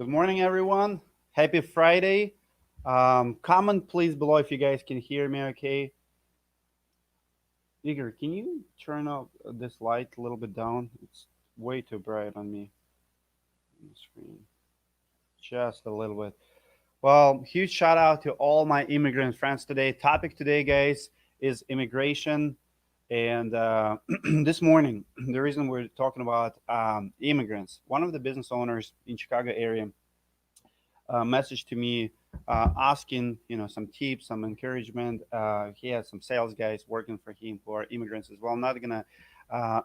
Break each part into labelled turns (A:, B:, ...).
A: Good morning, everyone. Happy Friday. Comment please below if you guys can hear me okay. Igor, can you turn up this light a little bit down? It's way too bright on me on the screen. Just a little bit. Well, huge shout out to all my immigrant friends today. Topic today, guys, is immigration. And this morning, the reason we're talking about immigrants, one of the business owners in Chicago area message to me asking some tips, some encouragement. He has some sales guys working for him who are immigrants as well. I'm not gonna uh,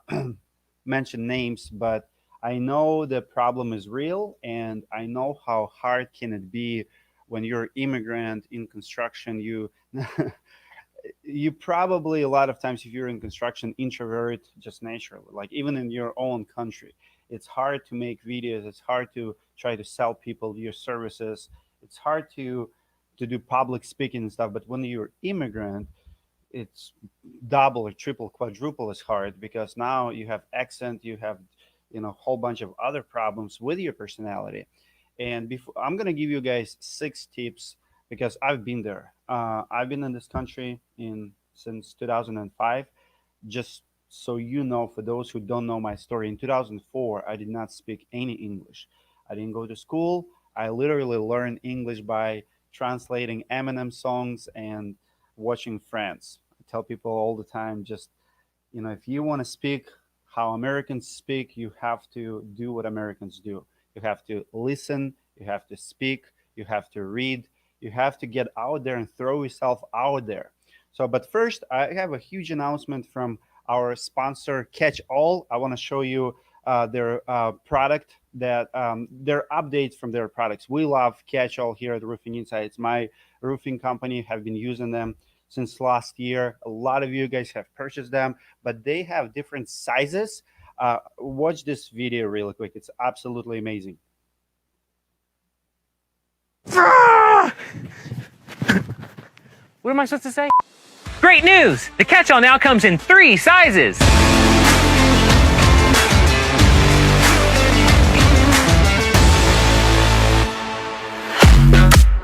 A: mention names, but I know the problem is real, and I know how hard can it be when you're immigrant in construction. You you probably a lot of times if you're in construction introvert just naturally, like even in your own country, it's hard to make videos, it's hard to try to sell people your services, it's hard to do public speaking and stuff. But when you're immigrant, it's double or triple quadruple as hard, because now you have accent, you have a whole bunch of other problems with your personality. And before, I'm going to give you guys 6 tips, because I've been there. I've been in this country in since 2005. Just so you know, for those who don't know my story, in 2004 I did not speak any English. I didn't go to school. I literally learned English by translating Eminem songs and watching Friends. I tell people all the time, just if you want to speak how Americans speak, you have to do what Americans do. You have to listen, you have to speak, you have to read, you have to get out there and throw yourself out there. So, but first, I have a huge announcement from our sponsor, Catch All. I want to show you their product, that their updates from their products. We love Catch All here at Roofing Insights. My roofing company have been using them since last year. A lot of you guys have purchased them, but they have different sizes. Watch this video really quick. It's absolutely amazing.
B: What am I supposed to say? Great news! The catch-all now comes in 3 sizes.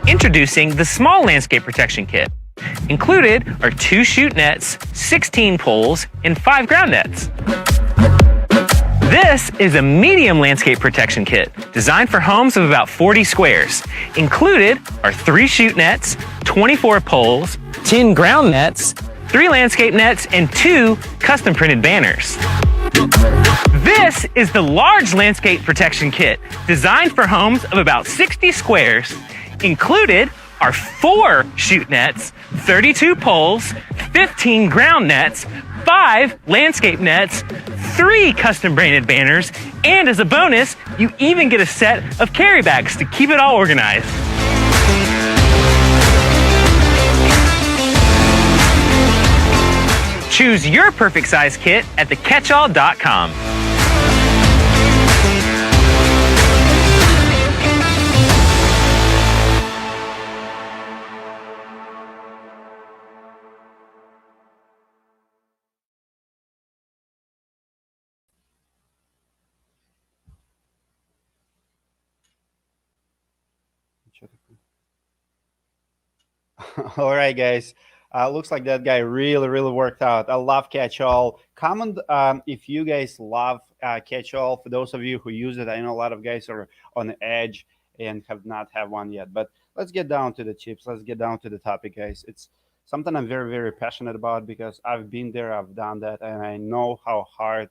B: Introducing the small landscape protection kit. Included are 2 chute nets, 16 poles, and 5 ground nets. This is a medium landscape protection kit designed for homes of about 40 squares. Included are 3 chute nets, 24 poles, 10 ground nets, 3 landscape nets, and 2 custom printed banners. This is the large landscape protection kit designed for homes of about 60 squares. Included are 4 chute nets, 32 poles, 15 ground nets, 5 landscape nets, 3 custom branded banners, and as a bonus, you even get a set of carry bags to keep it all organized. Choose your perfect size kit at thecatchall.com.
A: All right, guys. Looks like that guy really worked out. I love Catch All. Comment if you guys love Catch All. For those of you who use it, I know a lot of guys are on the edge and have not had one yet. But let's get down to the chips. Let's get down to the topic, guys. It's something I'm very passionate about, because I've been there, I've done that, and I know how hard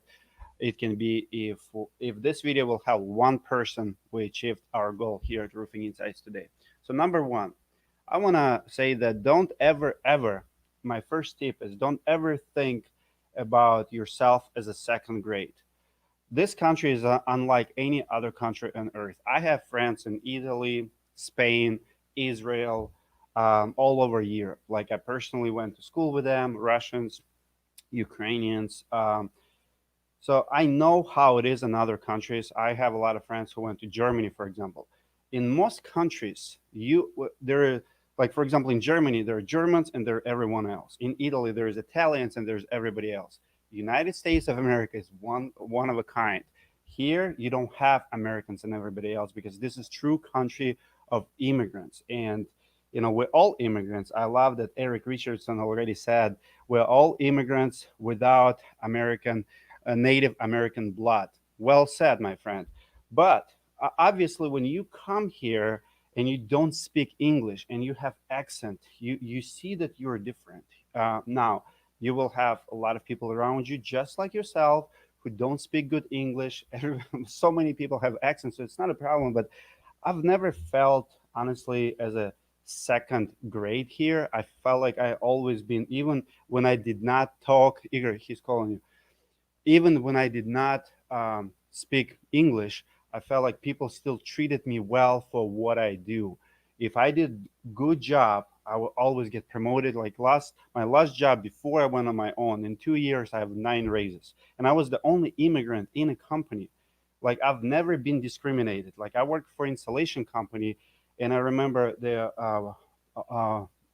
A: it can be. If this video will help one person, we achieved our goal here at Roofing Insights today. So number one, I want to say that don't ever, my first tip is, don't ever think about yourself as a second grade. This country is unlike any other country on earth. I have friends in Italy, Spain, Israel, all over Europe. Like, I personally went to school with them, Russians, Ukrainians. So I know how it is in other countries. I have a lot of friends who went to Germany, for example. In most countries, there are, like, for example, in Germany, there are Germans and there are everyone else. In Italy, there's Italians and there's everybody else. The United States of America is one of a kind. Here, you don't have Americans and everybody else because this is true country of immigrants. And we're all immigrants. I love that Eric Richardson already said we're all immigrants without Native American blood. Well said, my friend. But obviously, when you come here and you don't speak English and you have accent, you see that you're different. Now, you will have a lot of people around you just like yourself who don't speak good English. So many people have accents, so it's not a problem. But I've never felt, honestly, as a second grade here. I felt like I always been, even when I did not talk. Igor, he's calling you. Even when I did not speak English, I felt like people still treated me well for what I do. If I did good job, I will always get promoted. Like my last job before I went on my own, in 2 years I have 9 raises, and I was the only immigrant in a company. Like I've never been discriminated. Like I worked for installation company, and I remember the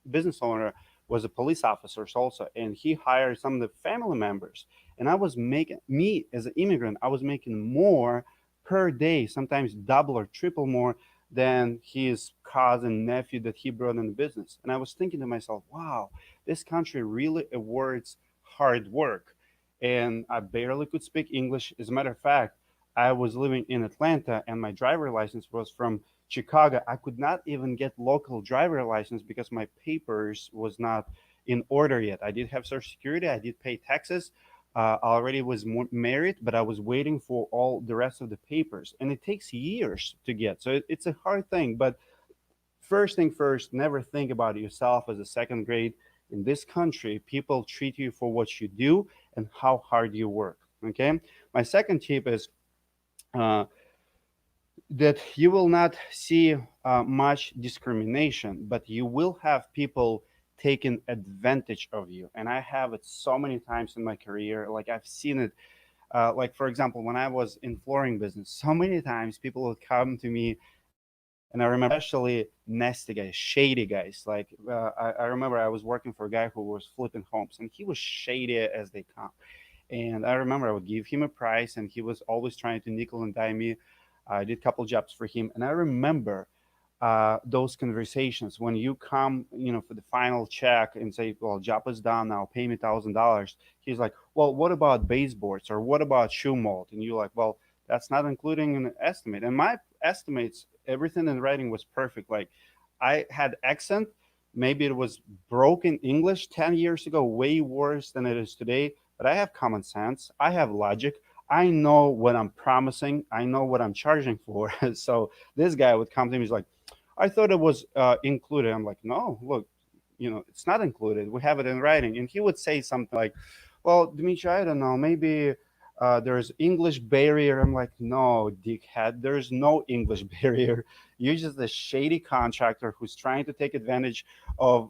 A: business owner was a police officer also, and he hired some of the family members, and I was making, me as an immigrant, I was making more per day, sometimes double or triple more than his cousin, nephew that he brought in the business. And I was thinking to myself, wow, this country really awards hard work. And I barely could speak English. As a matter of fact, I was living in Atlanta and my driver license was from Chicago. I could not even get local driver license because my papers was not in order yet. I did have Social Security, I did pay taxes, I already was married, but I was waiting for all the rest of the papers, and it takes years to get. So it's a hard thing. But first thing first, never think about yourself as a second grade. In this country, people treat you for what you do and how hard you work. Okay. My second tip is uh, that you will not see much discrimination, but you will have people taking advantage of you. And I have it so many times in my career. Like I've seen it. Like for example, when I was in flooring business, so many times people would come to me, and I remember especially nasty guys, shady guys. Like I remember I was working for a guy who was flipping homes, and he was shady as they come. And I remember I would give him a price, and he was always trying to nickel and dime me. I did a couple jobs for him, and I remember those conversations when you come, for the final check and say, "Well, job is done now. Pay me $1,000." He's like, "Well, what about baseboards or what about shoe mold?" And you're like, "Well, that's not including an estimate." And my estimates, everything in writing was perfect. Like I had accent. Maybe it was broken English 10 years ago, way worse than it is today. But I have common sense. I have logic. I know what I'm promising. I know what I'm charging for. So this guy would come to me. He's like, "I thought it was included." I'm like, "No, look, it's not included. We have it in writing." And he would say something like, "Well, Dimitri, I don't know. Maybe there's English barrier." I'm like, "No, dickhead. There's no English barrier. You're just a shady contractor who's trying to take advantage of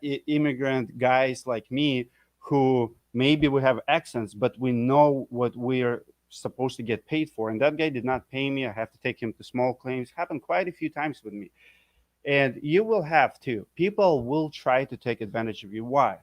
A: immigrant guys like me who maybe we have accents, but we know what we're supposed to get paid for." And that guy did not pay me. I have to take him to small claims. Happened quite a few times with me. And you will have to. People will try to take advantage of you. Why?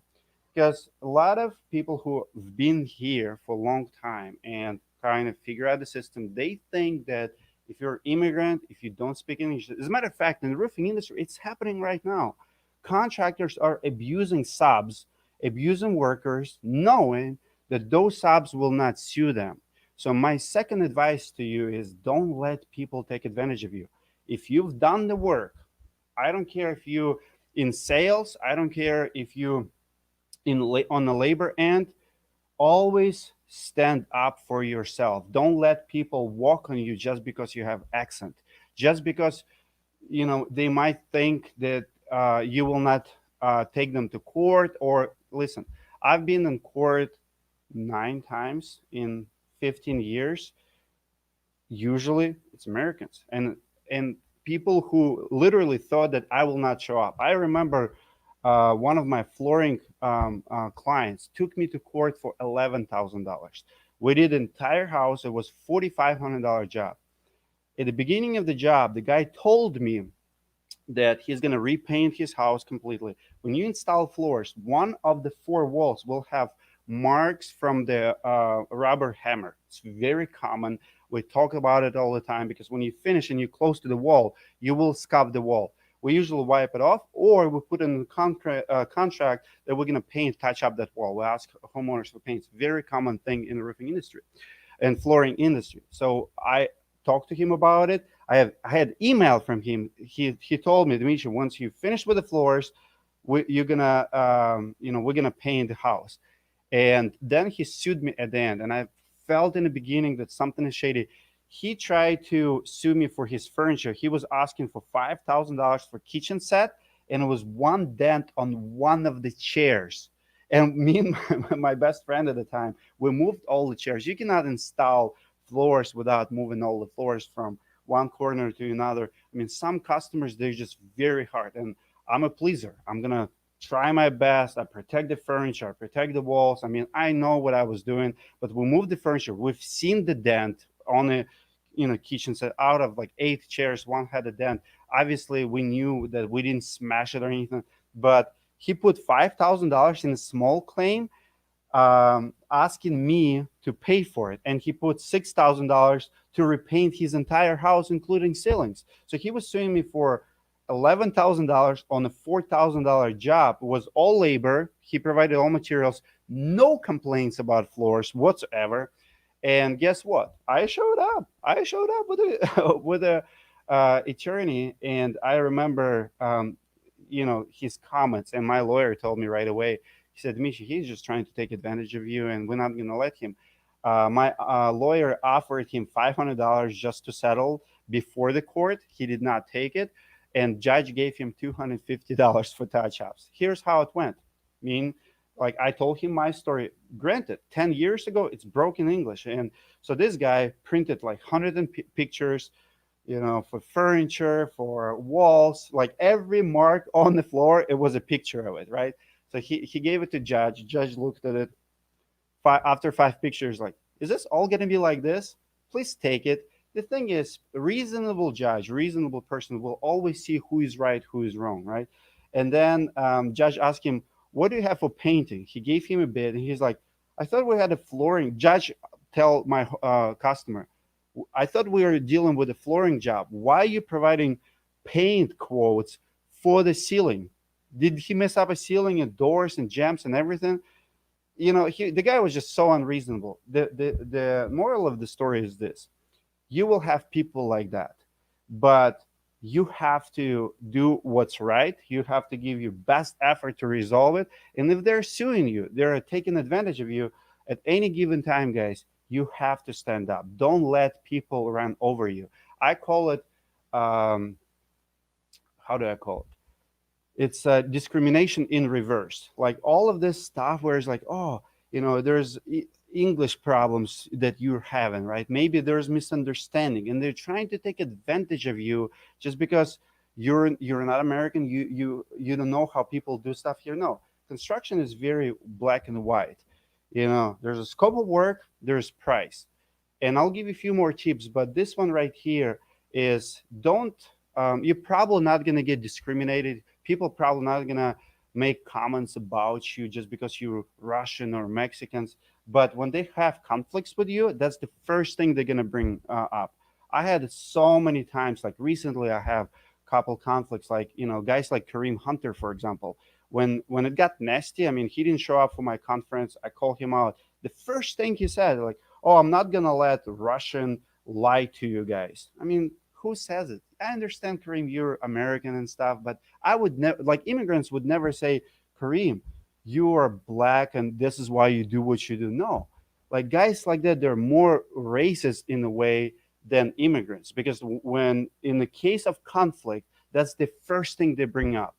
A: Because a lot of people who have been here for a long time and kind of figure out the system, they think that if you're an immigrant, if you don't speak English, as a matter of fact, in the roofing industry, it's happening right now. Contractors are abusing subs, abusing workers, knowing that those subs will not sue them. So my second advice to you is don't let people take advantage of you. If you've done the work, I don't care if you in sales, I don't care if you on the labor end, always stand up for yourself. Don't let people walk on you just because you have accent, just because they might think that you will not take them to court. Or listen, I've been in court 9 times in 15 years. Usually it's Americans and people who literally thought that I will not show up. I remember one of my flooring clients took me to court for $11,000. We did the entire house. It was $4,500 job. At the beginning of the job, the guy told me that he's going to repaint his house completely. When you install floors, one of the four walls will have marks from the rubber hammer. It's very common. We talk about it all the time because when you finish and you close to the wall, you will scuff the wall. We usually wipe it off, or we put in the contract that we're going to paint, touch up that wall. We ask homeowners for paint. It's a very common thing in the roofing industry and flooring industry. So I talked to him about it. I had email from him. He told me, Dimitri, once you finish with the floors, you're gonna we're gonna paint the house. And then he sued me at the end, and I felt in the beginning that something is shady. He tried to sue me for his furniture. He was asking for $5,000 for kitchen set, and it was one dent on one of the chairs. And me and my best friend at the time, we moved all the chairs. You cannot install floors without moving all the floors from one corner to another. I mean, some customers, they're just very hard. And I'm a pleaser. I'm gonna try my best. I protect the furniture, I protect the walls. I mean, I know what I was doing, but we moved the furniture. We've seen the dent on a kitchen set. Out of like 8 chairs, one had a dent. Obviously, we knew that we didn't smash it or anything, but he put $5,000 in a small claim, asking me to pay for it, and he put $6,000 to repaint his entire house, including ceilings. So he was suing me for $11,000 on a $4,000 job. It was all labor. He provided all materials, no complaints about floors whatsoever. And guess what? I showed up. I showed up with a with a attorney, and I remember, his comments. And my lawyer told me right away. He said, "Misha, he's just trying to take advantage of you, and we're not going to let him." My lawyer offered him $500 just to settle before the court. He did not take it, and judge gave him $250 for touch-ups. Here's how it went. I mean, like I told him my story. Granted, 10 years ago, it's broken English. And so this guy printed like 100 pictures, for furniture, for walls, like every mark on the floor, it was a picture of it, right? So he gave it to judge. Judge looked at it after 5 pictures, like, is this all going to be like this? Please take it. The thing is, a reasonable judge, reasonable person will always see who is right, who is wrong, right? And then judge asked him, what do you have for painting? He gave him a bid, and he's like, I thought we had a flooring. Judge tell my customer, I thought we were dealing with a flooring job. Why are you providing paint quotes for the ceiling? Did he mess up a ceiling and doors and jambs and everything? The guy was just so unreasonable. The moral of the story is this: you will have people like that, but you have to do what's right. You have to give your best effort to resolve it. And if they're suing you, they're taking advantage of you at any given time, guys, you have to stand up. Don't let people run over you. I call it, how do I call it? It's discrimination in reverse. Like all of this stuff where it's like, oh, there's English problems that you're having, right? Maybe there's misunderstanding, and they're trying to take advantage of you just because you're not American. You don't know how people do stuff here. No, construction is very black and white. There's a scope of work, there's price, and I'll give you a few more tips. But this one right here is don't. You're probably not gonna get discriminated. People probably not gonna make comments about you just because you're Russian or Mexicans. But when they have conflicts with you, that's the first thing they're gonna bring up. I had it so many times. Like recently, I have a couple conflicts. Like guys like Kareem Hunter, for example. When it got nasty, I mean, he didn't show up for my conference. I called him out. The first thing he said, like, "Oh, I'm not gonna let Russian lie to you guys." I mean, who says it? I understand, Kareem, you're American and stuff, but I would never, like, immigrants would never say, Kareem, you are black and this is why you do what you do. No, like guys like that, they're more racist in a way than immigrants, because when in the case of conflict, that's the first thing they bring up.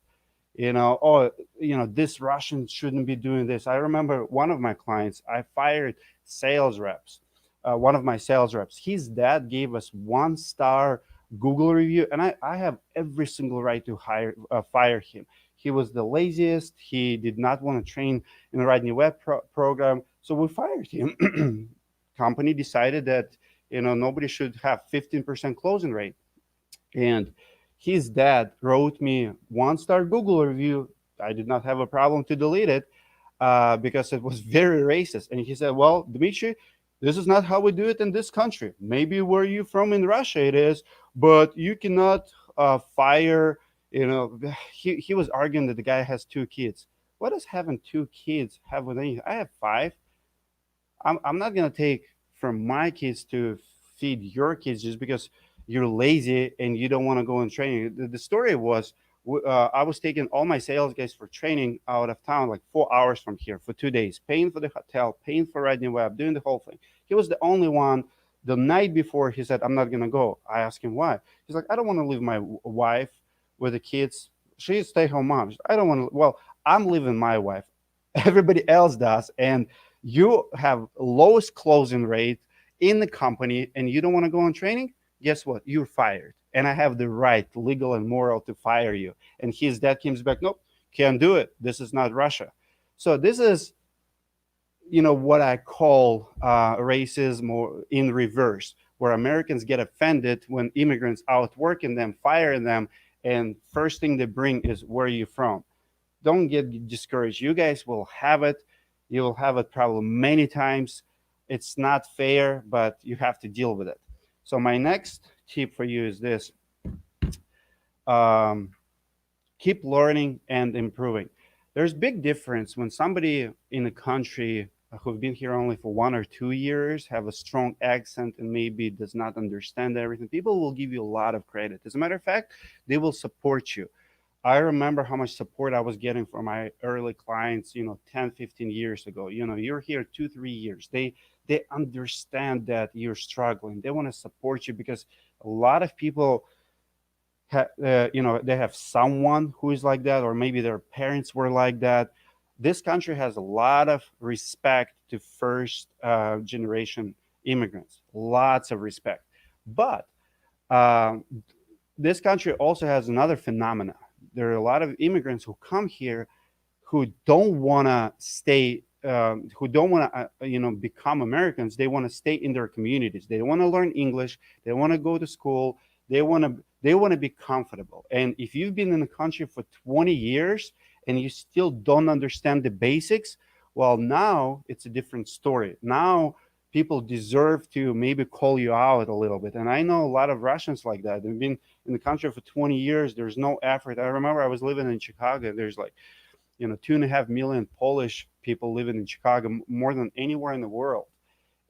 A: Oh, this Russian shouldn't be doing this. I remember one of my clients, I fired sales reps. One of my sales reps, his dad gave us 1-star Google review, and I have every single right to fire him. He was the laziest. He did not want to train in the writing web program, so we fired him. Company decided that nobody should have 15% closing rate, and his dad wrote me 1-star Google review. I did not have a problem to delete it. because it was very racist. And he said, "Well, Dmitry, this is not how we do it in this country. Maybe where you from in Russia it is, but you cannot fire." You know, he was arguing that the guy has two kids. What does having two kids have with anything? I have five. I'm not gonna take from my kids to feed your kids just because you're lazy and you don't want to go on training. The story was I was taking all my sales guys for training out of town, like 4 hours from here for 2 days, paying for the hotel, paying for riding web, doing the whole thing. He was the only one. The night before, he said, "I'm not gonna go." I asked him why. He's like, "I don't want to leave my wife with the kids. She's a stay-home mom. I don't want to." Well, I'm leaving my wife. Everybody else does, and you have lowest closing rate in the company and you don't want to go on training, guess what? You're fired. And I have the right, legal and moral, to fire you. And his dad comes back, "Nope, can't do it. This is not Russia." So this is, what I call racism or in reverse, where Americans get offended when immigrants outworking them, firing them, and first thing they bring is, "Where are you from?" Don't get discouraged. You guys will have it. You will have it probably many times. It's not fair, but you have to deal with it. So my next tip for you is this: um, keep learning and improving. There's big difference when somebody in a country who've been here only for 1 or 2 years have a strong accent and maybe does not understand everything. People will give you a lot of credit. As a matter of fact, they will support you. I remember how much support I was getting from my early clients, 10, 15 years ago. You're here 2, 3 years. They understand that you're struggling. They want to support you because a lot of people they have someone who is like that, or maybe their parents were like that. This country has a lot of respect to first generation immigrants, lots of respect. But um, this country also has another phenomena. There are a lot of immigrants who come here who don't want to stay, who don't want to, become Americans. They want to stay in their communities. They want to learn English. They want to go to school. They want to be comfortable. And if you've been in the country for 20 years and you still don't understand the basics, well, now it's a different story. Now people deserve to maybe call you out a little bit. And I know a lot of Russians like that. They've been in the country for 20 years. There's no effort. I remember I was living in Chicago. There's like, 2.5 million Polish people living in Chicago, more than anywhere in the world.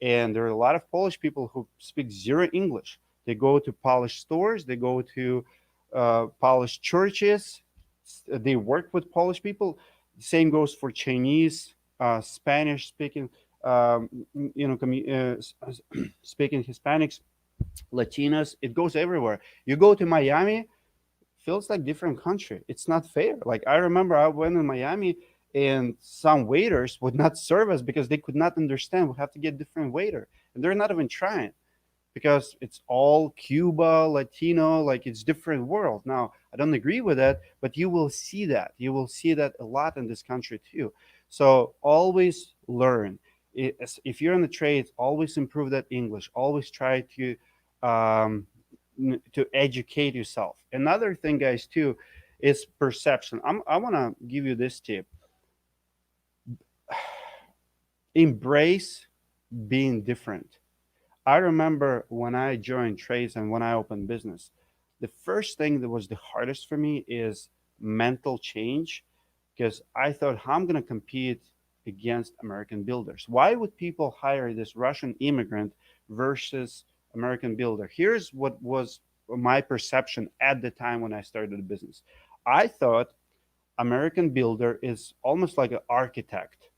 A: And there are a lot of Polish people who speak zero English. They go to Polish stores, they go to Polish churches, they work with Polish people. Same goes for Chinese, Spanish speaking, um, speaking Hispanics, Latinos. It goes everywhere. You go to Miami, feels like different country. It's not fair. Like I remember I went in Miami and some waiters would not serve us because they could not understand. We have to get different waiter, and they're not even trying because it's all Cuba, Latino, like it's different world. Now, I don't agree with that, but you will see that. You will see that a lot in this country too. So always learn. If you're in the trades, always improve that English. Always try um, to educate yourself. Another thing, guys, too, is perception. I want to give you this tip: embrace being different. I remember when I joined trades and when I opened business, the first thing that was the hardest for me is mental change, because I thought, how I'm going to compete against American builders? Why would people hire this Russian immigrant versus American builder? Here's what was my perception at the time when I started the business. I thought American builder is almost like an architect,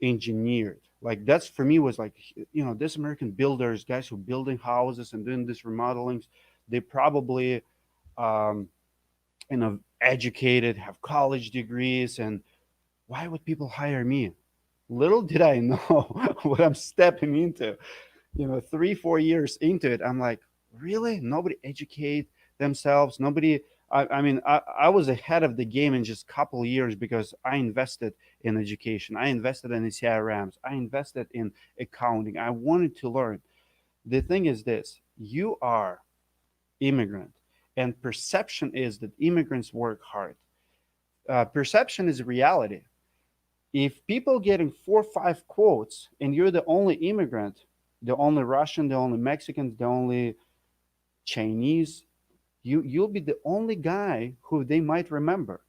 A: engineered. Like that's for me was like, this American builders, guys who building houses and doing this remodelings, they probably um, educated, have college degrees, and why would people hire me? Little did I know what I'm stepping into. 3, 4 years into it, I'm like, really? Nobody educate themselves. Nobody. I was ahead of the game in just a couple of years because I invested in education. I invested in the CRMs. I invested in accounting. I wanted to learn. The thing is this: you are immigrant, and perception is that immigrants work hard. Perception is reality. If people getting 4 or 5 quotes and you're the only immigrant, the only Russian, the only Mexican, the only Chinese, you'll be the only guy who they might remember.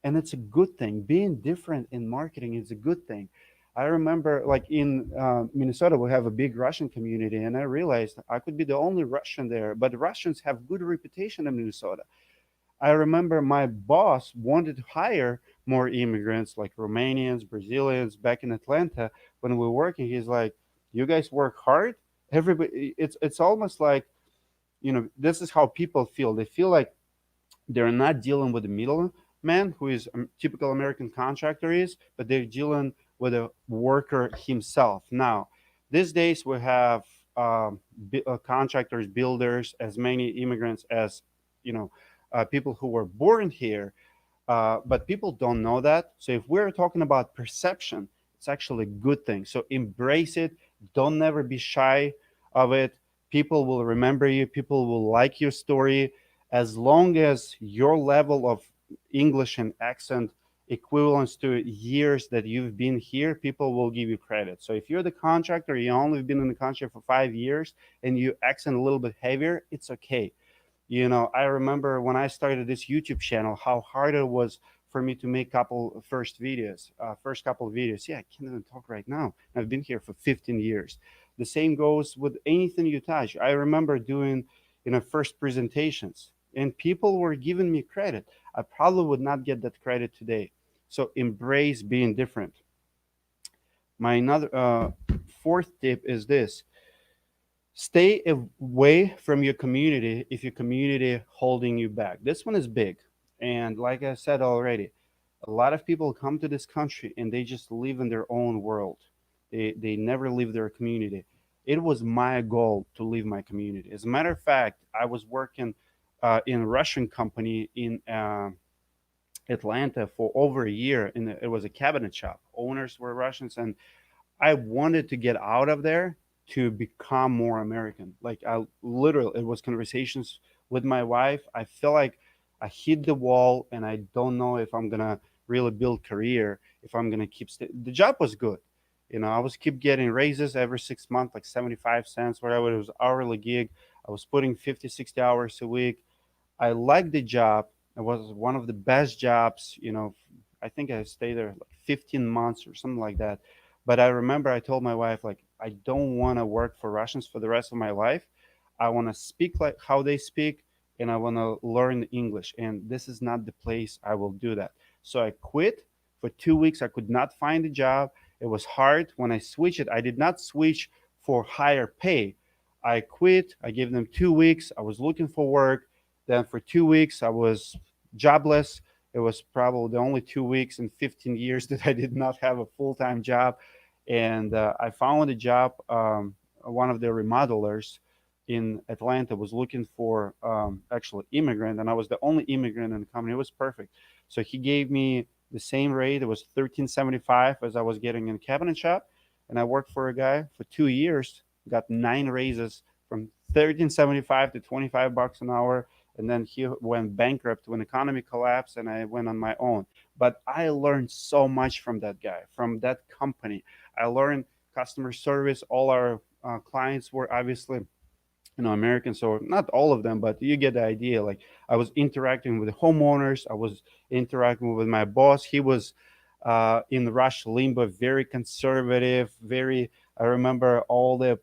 A: And it's a good thing. Being different in marketing is a good thing. I remember, like in Minnesota, we have a big Russian community, and I realized I could be the only Russian there. But Russians have good reputation in Minnesota. I remember my boss wanted to hire more immigrants, like Romanians, Brazilians, back in Atlanta. When we were working, he's like, "You guys work hard." Everybody, it's almost like, this is how people feel. They feel like they're not dealing with the middleman, who is a typical American contractor is, but they're dealing with a worker himself. Now, these days we have contractors, builders, as many immigrants as you know, people who were born here, but people don't know that. So if we're talking about perception, it's actually a good thing. So embrace it. Don't never be shy of it. People will remember you. People will like your story. As long as your level of English and accent equivalents to years that you've been here, people will give you credit. So if you're the contractor, you only been in the country for 5 years and you accent a little bit heavier, it's okay. I remember when I started this YouTube channel, how hard it was for me to make first couple of videos. Yeah, I can't even talk right now. I've been here for 15 years. The same goes with anything you touch. I remember doing, first presentations, and people were giving me credit. I probably would not get that credit today. So embrace being different. My another fourth tip is this: stay away from your community if your community holding you back. This one is big, and like I said already, a lot of people come to this country and they just live in their own world. They never leave their community. It was my goal to leave my community. As a matter of fact, I was working in a Russian company in Atlanta for over a year, and it was a cabinet shop. Owners were Russians, and I wanted to get out of there to become more American. Like, I literally, it was conversations with my wife. I feel like I hit the wall, and I don't know if I'm gonna really build career, if I'm gonna the job was good. I was keep getting raises every 6 months, like 75 cents, whatever. It was hourly gig. I was putting 50, 60 hours a week. I liked the job. It was one of the best jobs. I think I stayed there like 15 months or something like that. But I remember I told my wife, like, I don't want to work for Russians for the rest of my life. I want to speak like how they speak, and I want to learn English. And this is not the place I will do that. So I quit for 2 weeks. I could not find a job. It was hard. When I switched it, I did not switch for higher pay. I quit. I gave them 2 weeks. I was looking for work. Then for 2 weeks, I was jobless. It was probably the only 2 weeks in 15 years that I did not have a full time job. And I found a job. One of the remodelers in Atlanta was looking for actually immigrant, and I was the only immigrant in the company. It was perfect. So he gave me the same rate. It was 13.75 as I was getting in a cabinet shop, and I worked for a guy for 2 years. Got 9 raises from 13.75 to $25 an hour, and then he went bankrupt when the economy collapsed, and I went on my own. But I learned so much from that guy, from that company. I learned customer service. All our clients were obviously American, so not all of them, but you get the idea. Like, I was interacting with the homeowners, I was interacting with my boss. He was in Rush Limbaugh, very conservative, very. I remember all the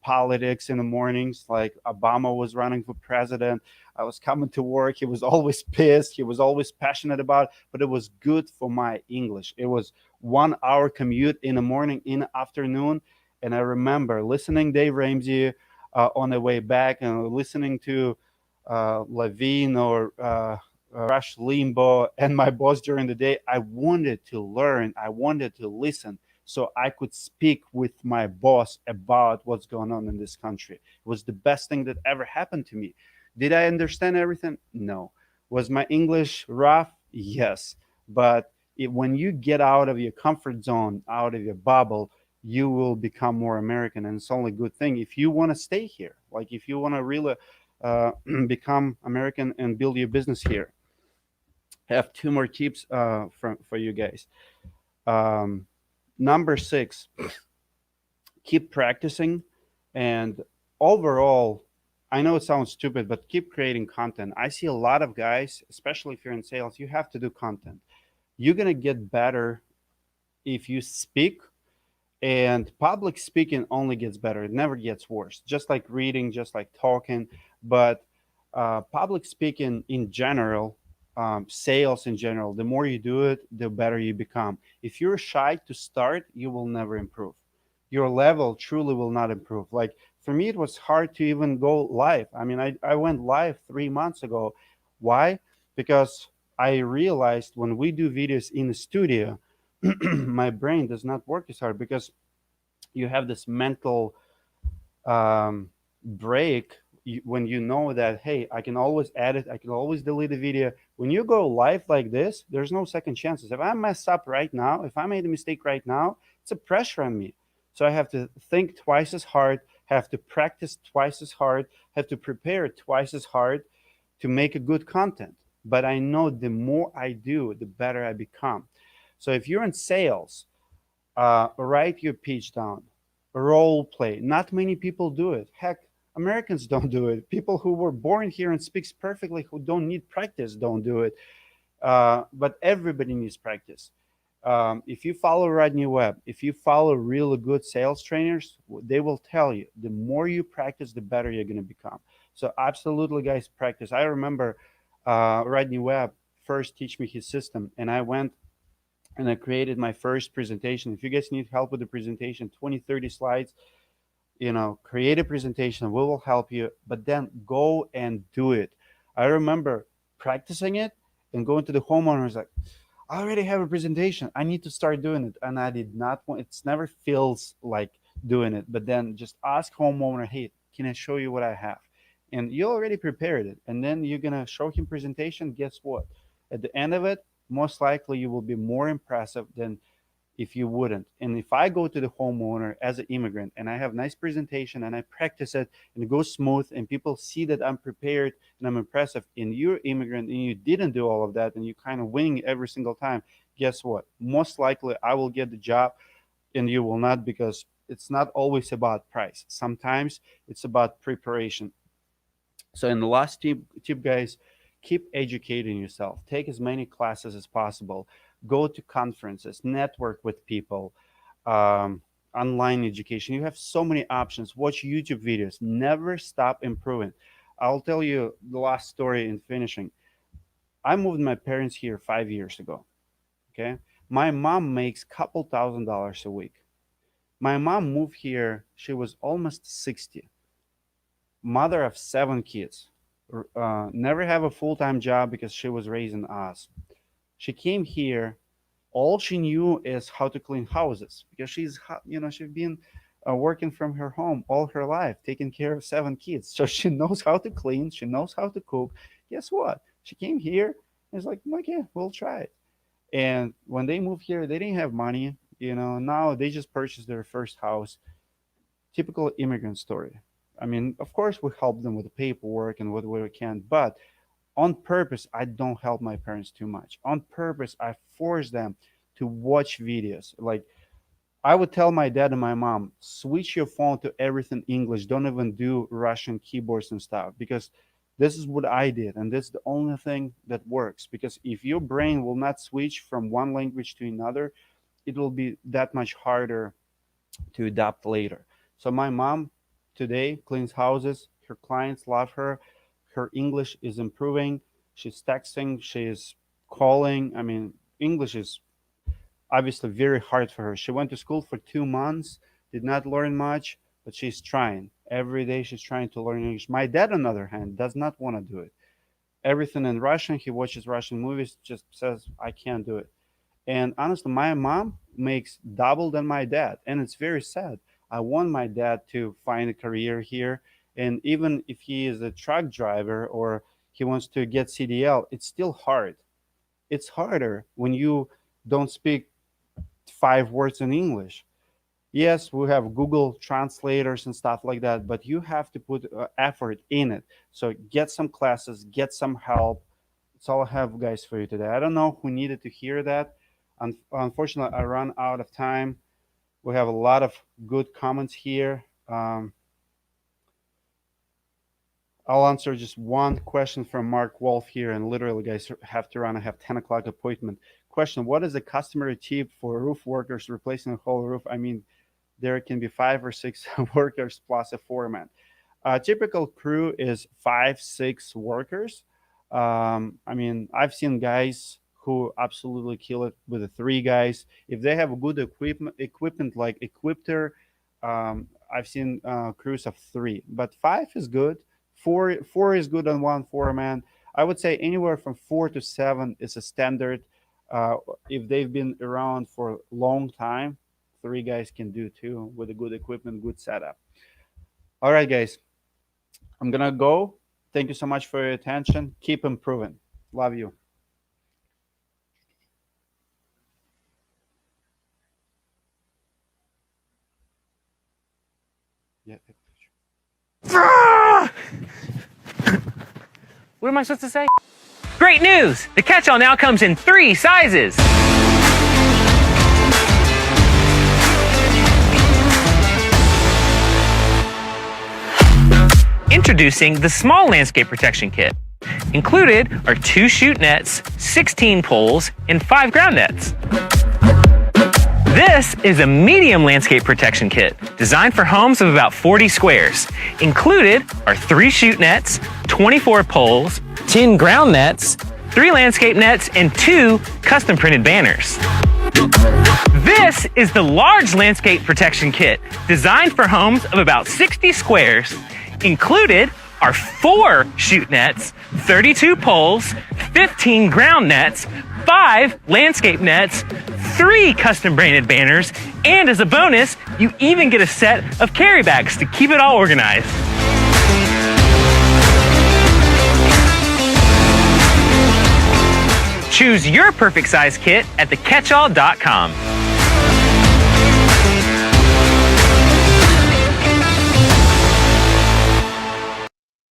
A: politics in the mornings. Like, Obama was running for president. I was coming to work. He was always pissed. He was always passionate about it, but it was good for my English. It was 1 hour commute in the morning, in the afternoon. And I remember listening Dave Ramsey on the way back, and listening to Levine or Rush Limbaugh and my boss during the day. I wanted to learn. I wanted to listen so I could speak with my boss about what's going on in this country. It was the best thing that ever happened to me. Did I understand everything? No. Was my English rough? Yes. But when you get out of your comfort zone, out of your bubble, you will become more American, and it's only a good thing if you want to stay here. Like, if you want to really become American and build your business here. I have two more tips for you guys. Um, Number six, keep practicing. And overall, I know it sounds stupid, but keep creating content. I see a lot of guys, especially if you're in sales, you have to do content. You're going to get better if you speak, and public speaking only gets better. It never gets worse. Just like reading, just like talking. But public speaking in general, sales in general, the more you do it, the better you become. If you're shy to start, you will never improve. Your level truly will not improve. Like for me, it was hard to even go live. I mean, I went live 3 months ago. Why? Because I realized when we do videos in the studio, my brain does not work as hard because you have this mental break when you know that, hey, I can always edit, I can always delete the video. When you go live like this, there's no second chances. If I mess up right now, if I made a mistake right now, it's a pressure on me. So I have to think twice as hard, have to practice twice as hard, have to prepare twice as hard to make a good content. But I know the more I do, the better I become. So if you're in sales, write your pitch down, role play. Not many people do it. Heck, Americans don't do it. People who were born here and speaks perfectly, who don't need practice, don't do it. But everybody needs practice. If you follow Rodney Webb, if you follow really good sales trainers, they will tell you the more you practice, the better you're going to become. So absolutely, guys, practice. I remember Rodney Webb first teach me his system, and I went and I created my first presentation. If you guys need help with the presentation, 20, 30 slides, create a presentation. We will help you, but then go and do it. I remember practicing it and going to the homeowners like, I already have a presentation. I need to start doing it. And I did not want, it's never feels like doing it, but then just ask homeowner, hey, can I show you what I have? And you already prepared it. And then you're going to show him presentation. Guess what? At the end of it, most likely you will be more impressive than if you wouldn't. And if I go to the homeowner as an immigrant and I have nice presentation and I practice it and it goes smooth and people see that I'm prepared and I'm impressive, and you're immigrant and you didn't do all of that and you kind of winning every single time, guess what? Most likely I will get the job and you will not, because it's not always about price. Sometimes it's about preparation. So in the last tip, guys, keep educating yourself. Take as many classes as possible. Go to conferences, network with people, um, online education. You have so many options. Watch YouTube videos. Never stop improving. I'll tell you the last story in finishing. I moved my parents here 5 years ago. Okay, my mom makes couple $1,000s a week. My mom moved here. She was almost 60, mother of 7 kids, never have a full-time job because she was raising us. She came here. All she knew is how to clean houses because she's been working from her home all her life, taking care of 7 kids. So she knows how to clean. She knows how to cook. Guess what? She came here and it's like, okay, we'll try it. And when they moved here, they didn't have money. Now they just purchased their first house. Typical immigrant story. I mean, of course, we help them with the paperwork and what we can, but on purpose, I don't help my parents too much. On purpose, I force them to watch videos. Like, I would tell my dad and my mom, switch your phone to everything English. Don't even do Russian keyboards and stuff, because this is what I did. And this is the only thing that works. Because if your brain will not switch from one language to another, it will be that much harder to adapt later. So my mom today cleans houses. Her clients love her. Her English is improving. She's texting. She's calling. I mean, English is obviously very hard for her. She went to school for 2 months, did not learn much, but she's trying. Every day she's trying to learn English. My dad, on the other hand, does not want to do it. Everything in Russian. He watches Russian movies, just says, I can't do it. And honestly, my mom makes double than my dad, and it's very sad. I want my dad to find a career here, and even if he is a truck driver or he wants to get CDL, it's still hard. It's harder when you don't speak 5 words in English. Yes, we have Google translators and stuff like that, but you have to put effort in it. So get some classes, get some help. That's all I have, guys, for you today. I don't know who needed to hear that. Unfortunately, I run out of time. We have a lot of good comments here. I'll answer just one question from Mark Wolf here, and literally, guys, have to run. I have 10 o'clock appointment. Question: what is the customer achieve for roof workers replacing a whole roof? I mean, there can be 5 or 6 workers plus a foreman. Typical crew is 5, 6 workers. I mean, I've seen guys who absolutely kill it with the 3 guys. If they have a good equipment like Equipter, I've seen crews of 3, but 5 is good. Four is good on one foreman. I would say anywhere from 4 to 7 is a standard. Uh, if they've been around for a long time, 3 guys can do too with a good equipment, good setup. All right, guys, I'm gonna go. Thank you so much for your attention. Keep improving. Love you. Yeah.
B: What am I supposed to say? Great news! The catch-all now comes in 3 sizes. Introducing the small landscape protection kit. Included are 2 chute nets, 16 poles, and 5 ground nets. This is a medium landscape protection kit designed for homes of about 40 squares. Included are 3 chute nets, 24 poles, 10 ground nets, 3 landscape nets, and 2 custom printed banners. This is the large landscape protection kit designed for homes of about 60 squares. Included are 4 chute nets, 32 poles, 15 ground nets, 5 landscape nets, 3 custom branded banners, and as a bonus, you even get a set of carry bags to keep it all organized. Choose your perfect size kit at thecatchall.com.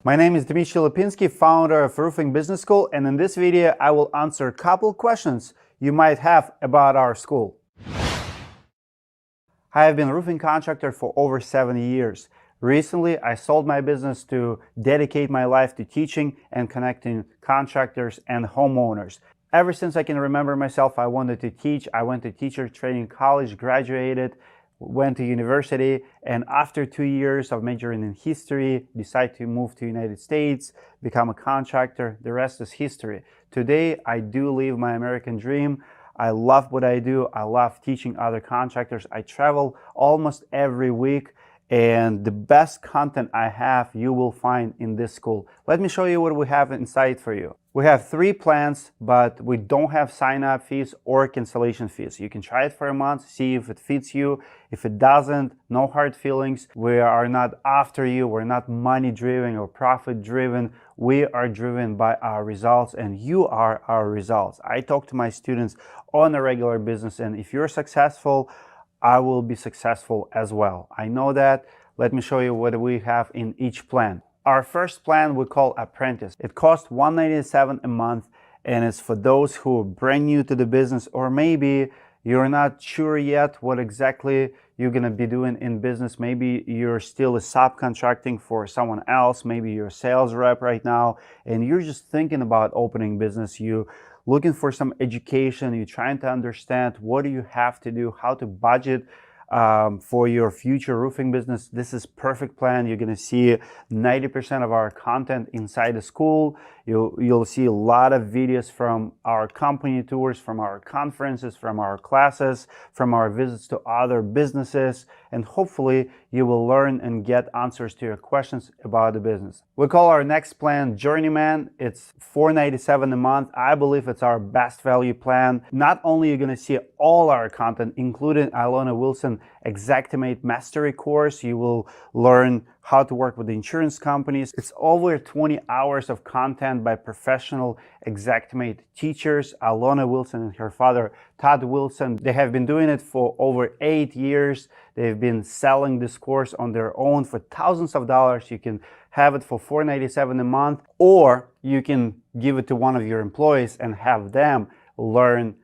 A: My name is Dmitry Lipinski, founder of Roofing Business School, and in this video I will answer a couple questions you might have about our school. I have been a roofing contractor for over 70 years. Recently, I sold my business to dedicate my life to teaching and connecting contractors and homeowners. Ever since I can remember myself, I wanted to teach. I went to teacher training college, graduated, went to university, and after 2 years of majoring in history, decided to move to the United States, become a contractor. The rest is history. Today, I do live my American dream. I love what I do. I love teaching other contractors. I travel almost every week, and the best content I have, you will find in this school. Let me show you what we have inside for you. We have 3 plans, but we don't have sign-up fees or cancellation fees. You can try it for a month, see if it fits you. If it doesn't, no hard feelings. We are not after you. We're not money-driven or profit-driven. We are driven by our results, and you are our results. I talk to my students on a regular basis, and if you're successful, I will be successful as well. I know that. Let me show you what we have in each plan. Our first plan we call Apprentice. It costs $197 a month, and it's for those who are brand new to the business, or maybe you're not sure yet what exactly you're gonna be doing in business. Maybe you're still subcontracting for someone else. Maybe you're a sales rep right now, and you're just thinking about opening business. You're looking for some education. You're trying to understand what do you have to do, how to budget for your future roofing business. This is perfect plan. You're going to see 90% of our content inside the school. You'll see a lot of videos from our company tours, from our conferences, from our classes, from our visits to other businesses, and hopefully you will learn and get answers to your questions about the business. We call our next plan Journeyman. It's $497 a month. I believe it's our best value plan. Not only are you going to see all our content, including Ilona Wilson Exactimate Mastery course, you will learn how to work with the insurance companies. It's over 20 hours of content by professional Exactimate teachers, Ilona Wilson and her father, Todd Wilson. They have been doing it for over 8 years. They've been selling this course on their own for thousands of dollars. You can have it for $497 a month, or you can give it to one of your employees and have them learn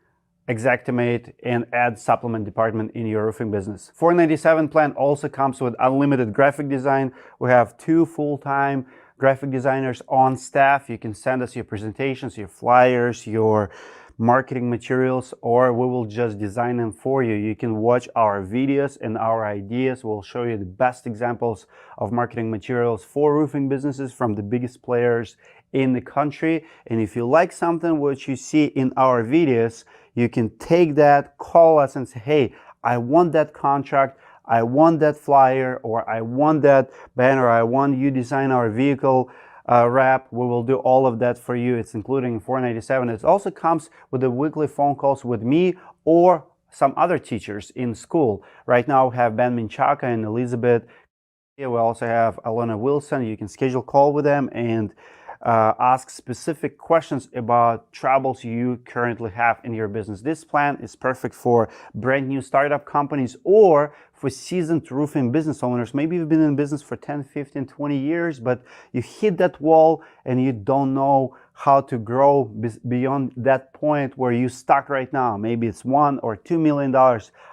A: Xactimate and add supplement department in your roofing business. $497 plan also comes with unlimited graphic design. We have 2 full-time graphic designers on staff. You can send us your presentations, your flyers, your marketing materials, or we will just design them for you. You can watch our videos and our ideas. We'll show you the best examples of marketing materials for roofing businesses from the biggest players in the country. And if you like something what you see in our videos, you can take that, call us and say, hey, I want that contract, I want that flyer, or I want that banner, I want you design our vehicle wrap. We will do all of that for you. It's including $497. It also comes with the weekly phone calls with me or some other teachers in school. Right now we have Ben Minchaka and Elizabeth. We also have Alona Wilson. You can schedule a call with them and ask specific questions about troubles you currently have in your business. This plan is perfect for brand new startup companies or for seasoned roofing business owners. Maybe you've been in business for 10, 15, 20 years, but you hit that wall and you don't know how to grow beyond that point where you're stuck right now. Maybe it's $1 or $2 million.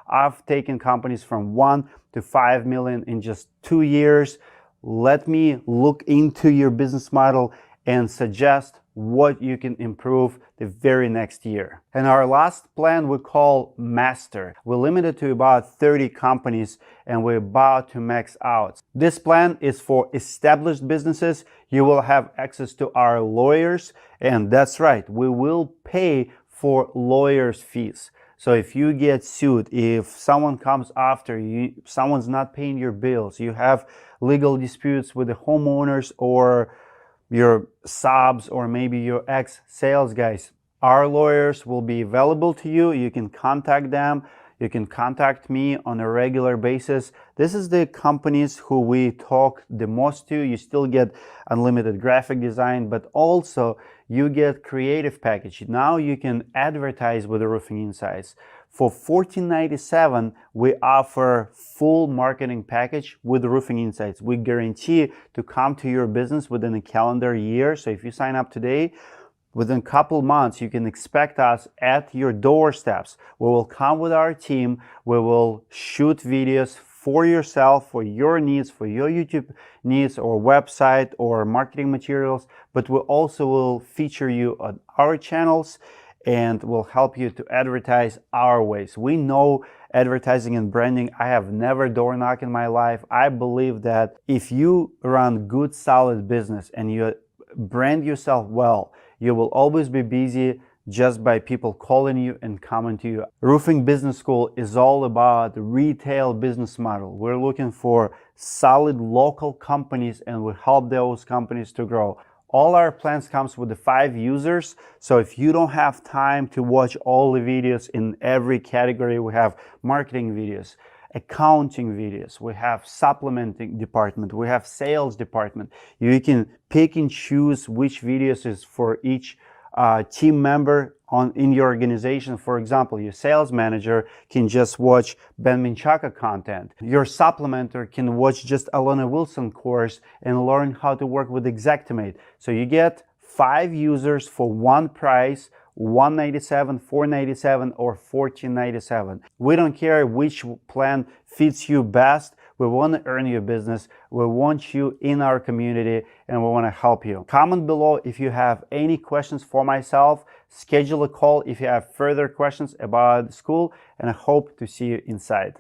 A: I've taken companies from 1 to 5 million in just 2 years. Let me look into your business model and suggest what you can improve the very next year. And our last plan we call Master. We're limited to about 30 companies and we're about to max out. This plan is for established businesses. You will have access to our lawyers, and that's right, we will pay for lawyers' fees. So if you get sued, if someone comes after you, someone's not paying your bills, you have legal disputes with the homeowners or your subs or maybe your ex-sales guys, our lawyers will be available to you. You can contact them. You can contact me on a regular basis. This is the companies who we talk the most to. You still get unlimited graphic design, but also you get creative package. Now you can advertise with the Roofing Insights. For $14.97, we offer full marketing package with Roofing Insights. We guarantee to come to your business within a calendar year. So if you sign up today, within a couple months, you can expect us at your doorsteps. We will come with our team. We will shoot videos for yourself, for your needs, for your YouTube needs or website or marketing materials. But we also will feature you on our channels and will help you to advertise our ways. We know advertising and branding. I have never door knocked in my life. I believe that if you run good, solid business and you brand yourself well, you will always be busy just by people calling you and coming to you. Roofing Business School is all about retail business model. We're looking for solid local companies and we help those companies to grow. All our plans comes with the 5 users. So if you don't have time to watch all the videos in every category, we have marketing videos, accounting videos, we have supplementing department, we have sales department. You can pick and choose which videos is for each team member in your organization. For example, your sales manager can just watch Ben Minchaka content. Your supplementer can watch just Alona Wilson course and learn how to work with Xactimate. So you get 5 users for one price, $197, $497, or $14.97. We don't care which plan fits you best. We want to earn your business. We want you in our community and we want to help you. Comment below if you have any questions for myself. Schedule a call if you have further questions about the school, and I hope to see you inside.